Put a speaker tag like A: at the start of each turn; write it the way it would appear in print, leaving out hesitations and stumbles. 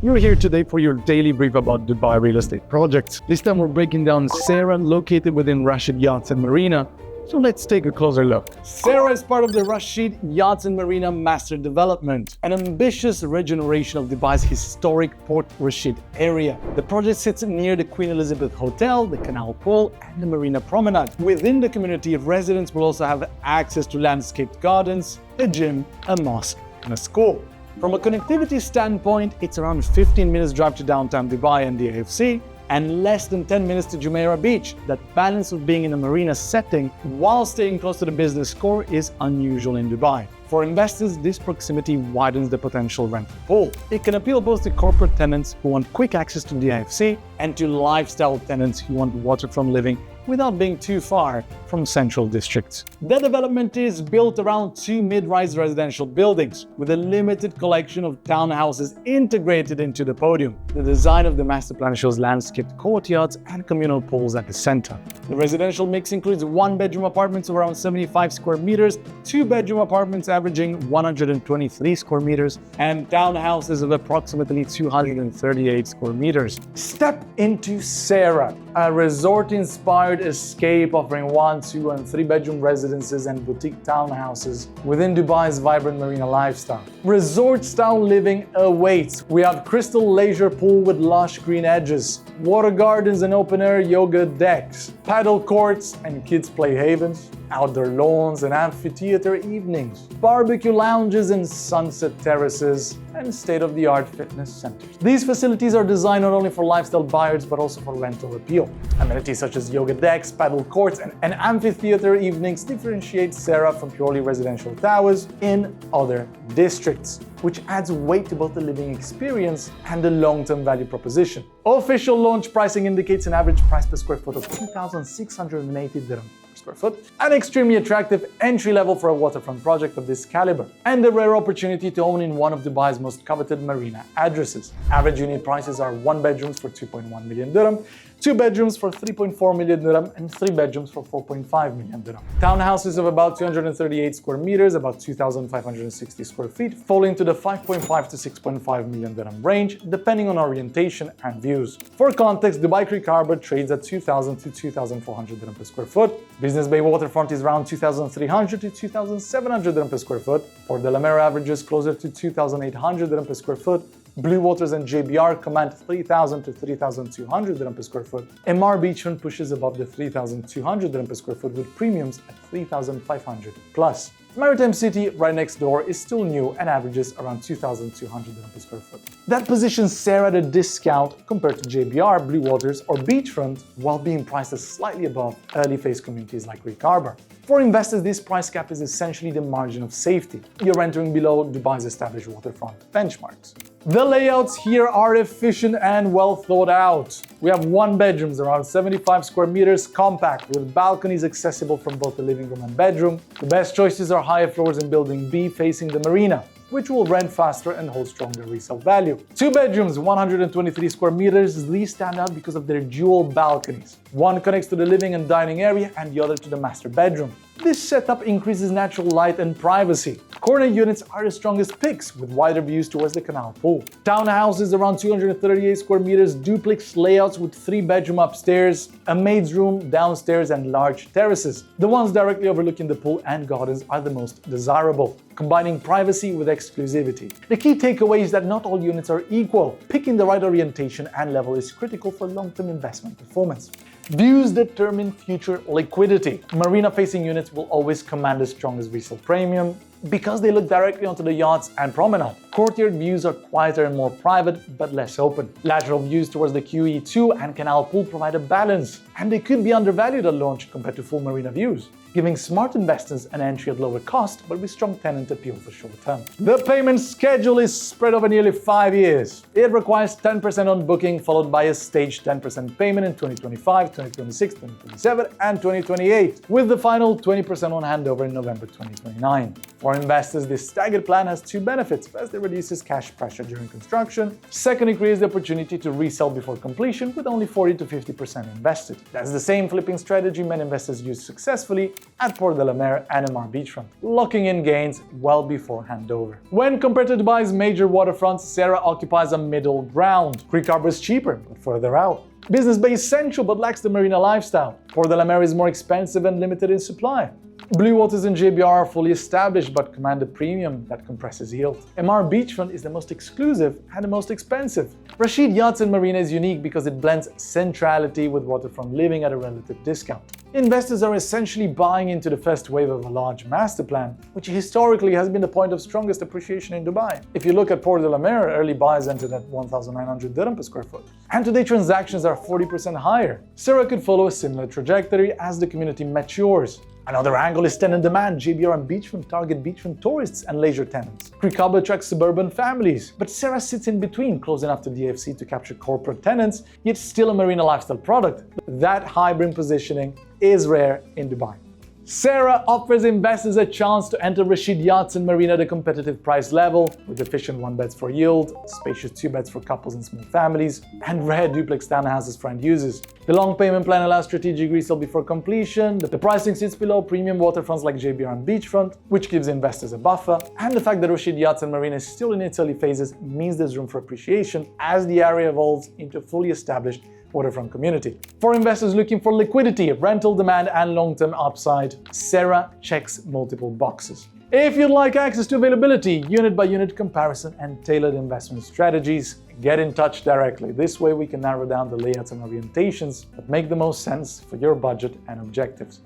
A: You're here today for your daily brief about Dubai real estate projects. This time we're breaking down Sera, located within Rashid Yachts Marina. So let's take a closer look. Sera is part of the Rashid Yachts Marina master development, an ambitious regeneration of Dubai's historic Port Rashid area. The project sits near the Queen Elizabeth Hotel, the Canal Pool, and the Marina Promenade. Within the community, residents will also have access to landscaped gardens, a gym, a mosque, and a school. From a connectivity standpoint, it's around 15 minutes drive to downtown Dubai and the AFC, and less than 10 minutes to Jumeirah Beach. That balance of being in a marina setting while staying close to the business core is unusual in Dubai. For investors, this proximity widens the potential rental pool. It can appeal both to corporate tenants who want quick access to the AFC and to lifestyle tenants who want waterfront living without being too far from central districts. The development is built around two mid-rise residential buildings with a limited collection of townhouses integrated into the podium. The design of the master plan shows landscaped courtyards and communal pools at the center. The residential mix includes one-bedroom apartments of around 75 square meters, two-bedroom apartments averaging 123 square meters, and townhouses of approximately 238 square meters. Step into Sera, a resort-inspired escape offering 1, 2, and 3-bedroom residences and boutique townhouses within Dubai's vibrant marina lifestyle. Resort-style living awaits. We have crystal leisure pool with lush green edges, water gardens and open-air yoga decks, paddle courts and kids' play havens, outdoor lawns and amphitheater evenings, barbecue lounges and sunset terraces, and state-of-the-art fitness centers. These facilities are designed not only for lifestyle buyers but also for rental appeal. Amenities such as yoga decks, paddle courts, and amphitheater evenings differentiate Sera from purely residential towers in other districts, which adds weight to both the living experience and the long-term value proposition. Official launch pricing indicates an average price per square foot of 2,680 dirham per square foot, an extremely attractive entry level for a waterfront project of this caliber, and a rare opportunity to own in one of Dubai's most coveted marina addresses. Average unit prices are 1 bedrooms for 2.1 million dirham, 2 bedrooms for 3.4 million dirham, and 3 bedrooms for 4.5 million dirham. Townhouses of about 238 square meters, about 2,560 square feet, fall into the 5.5 to 6.5 million dirham range, depending on orientation and views. For context, Dubai Creek Harbour trades at 2,000 to 2,400 dirham per square foot. Business Bay Waterfront is around 2,300 to 2,700 dirham per square foot. Port de la Mer averages closer to 2,800 dirham per square foot. Blue Waters and JBR command 3,000 to 3,200 dirham per square foot. Emaar beachfront pushes above the 3,200 dirham per square foot with premiums at 3,500 plus. Maritime City, right next door, is still new and averages around 2,200 dirham per square foot. That positions Sera at a discount compared to JBR, Blue Waters, or beachfront, while being priced as slightly above early phase communities like Creek Harbour. For investors, this price cap is essentially the margin of safety. You're entering below Dubai's established waterfront benchmarks. The layouts here are efficient and well thought out. We have 1 bedrooms around 75 square meters, compact, with balconies accessible from both the living room and bedroom. The best choices are higher floors in Building B facing the marina, which will rent faster and hold stronger resale value. 2 bedrooms, 123 square meters. These stand out because of their dual balconies. One connects to the living and dining area and the other to the master bedroom. This setup increases natural light and privacy. Corner units are the strongest picks, with wider views towards the canal pool. Townhouses around 238 square meters, duplex layouts with 3-bedroom upstairs, a maid's room downstairs, and large terraces. The ones directly overlooking the pool and gardens are the most desirable, combining privacy with exclusivity. The key takeaway is that not all units are equal. Picking the right orientation and level is critical for long-term investment performance. Views determine future liquidity. Marina-facing units will always command the strongest resale premium because they look directly onto the yachts and promenade. Courtyard views are quieter and more private, but less open. Lateral views towards the QE2 and Canal Pool provide a balance, and they could be undervalued at launch compared to full marina views, giving smart investors an entry at lower cost but with strong tenant appeal for short term. The payment schedule is spread over nearly 5 years. It requires 10% on booking, followed by a staged 10% payment in 2025, 2026, 2027, and 2028, with the final 20% on handover in November 2029. For investors, this staggered plan has 2 benefits. First, it reduces cash pressure during construction. Second, it creates the opportunity to resell before completion with only 40 to 50% invested. That's the same flipping strategy many investors use successfully
B: at Port de la Mer and Emaar beachfront, locking in gains well before handover. When compared to Dubai's major waterfronts, Sera occupies a middle ground. Creek Harbour is cheaper, but further out. Business Bay is central but lacks the marina lifestyle. Port de la Mer is more expensive and limited in supply. Blue Waters and JBR are fully established but command a premium that compresses yield. Emaar beachfront is the most exclusive and the most expensive. Rashid Yachts Marina is unique because it blends centrality with waterfront living at a relative discount. Investors are essentially buying into the first wave of a large master plan, which historically has been the point of strongest appreciation in Dubai. If you look at Port de la Mer, early buys entered at 1,900 dirham per square foot, and today transactions are 40% higher. Sera could follow a similar trajectory as the community matures. Another angle is tenant demand. JBR and beachfront target beachfront tourists and leisure tenants. Creek Harbour attracts suburban families, but Sera sits in between, close enough to DFC to capture corporate tenants, yet still a marina lifestyle product. That hybrid positioning is rare in Dubai. Sera offers investors a chance to enter Rashid Yachts Marina at a competitive price level, with efficient 1-beds for yield, spacious 2-beds for couples and small families, and rare duplex townhouses for end users. The long payment plan allows strategic resale before completion, the pricing sits below premium waterfronts like JBR and beachfront, which gives investors a buffer, and the fact that Rashid Yachts Marina is still in its early phases means there's room for appreciation as the area evolves into a fully established waterfront community. For investors looking for liquidity, rental demand, and long-term upside, Sera checks multiple boxes. If you'd like access to availability, unit-by-unit comparison, and tailored investment strategies, get in touch directly. This way we can narrow down the layouts and orientations that make the most sense for your budget and objectives.